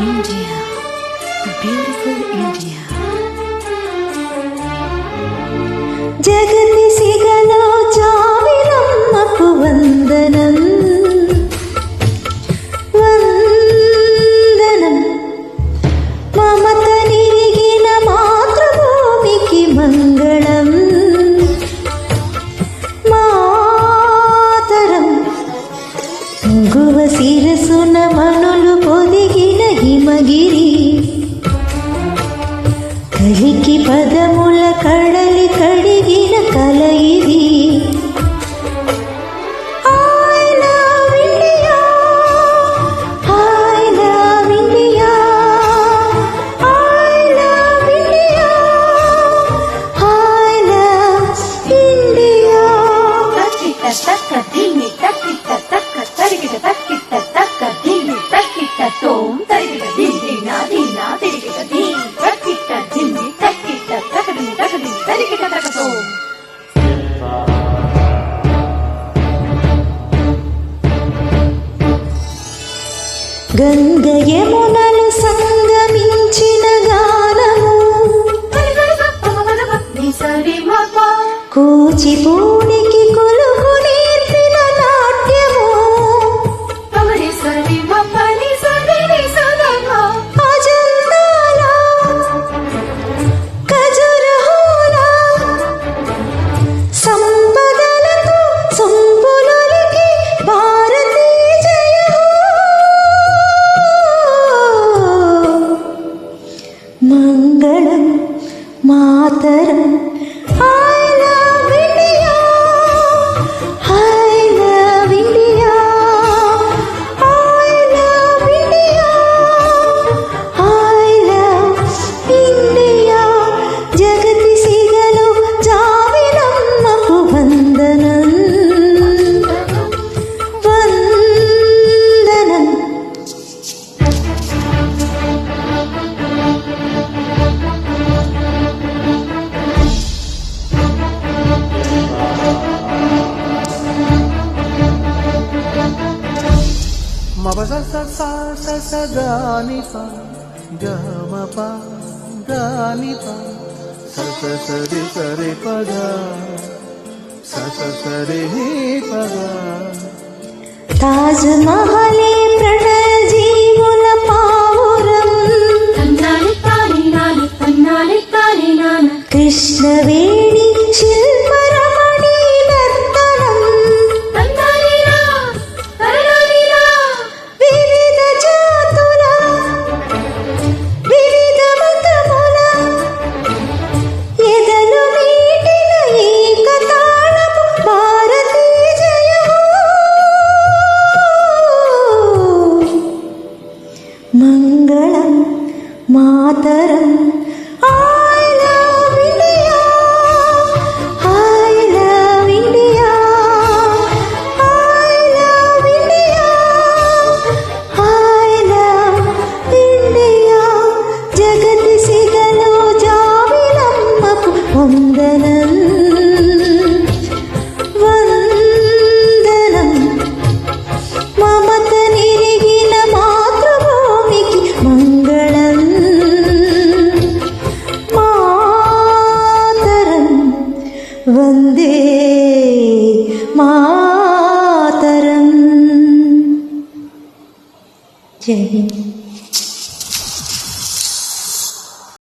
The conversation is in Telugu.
India, beautiful India. జగతి సిగలో జావినమ్మకు వందనం వందనం మమత నిరిగిన మాతృభూమికి మంగళం మాతరం గువ శిరసున మనులు పొదిగిన హిమగిరి కలికి పదముల కడలి కడిగిన కల ఇది I love India, I love India, I love India, I love India. Takita taka dimi, takita taka tarigita takita taka dimi, takita tom tarigita dimi na dina tarigita dimi, takita dimi, takita taka dimi tarigita taka tom. Ganga యమునలు సంగమించిన గానము కూచిపూడికి కొలువు నేర్పిన నాట్యము అజంతాల ఖజురహోల సంపదలతో సంపులకి భారతీ జయ మంగళం మాతరం I love India, I love India, I love India, I love India. జగతి సిగలో జావినమ్మకు వందనం వందనం మబ స స స స స గాని ప గ మ ప గాని ప స స స రి స రి ప గ స స స రి ప గ. తాజ్ మహలే ప్రణయ జీవుల పావురం కృష్ణవేణి శిల్పరమణి నర్తనం వివిధ జాతుల వివిధ మతముల ఎదలు మీటిన ఏకతాళము భారతీ జయ మంగళం మాతరం I love India, I love India, I love India, I love India. జగతి సిగలో జావినమ్మకు వందనం వందనం మమత నిరిగిన మాతృభూమికి మంగళం మాతరం వందే మాతరం. జై హింద్.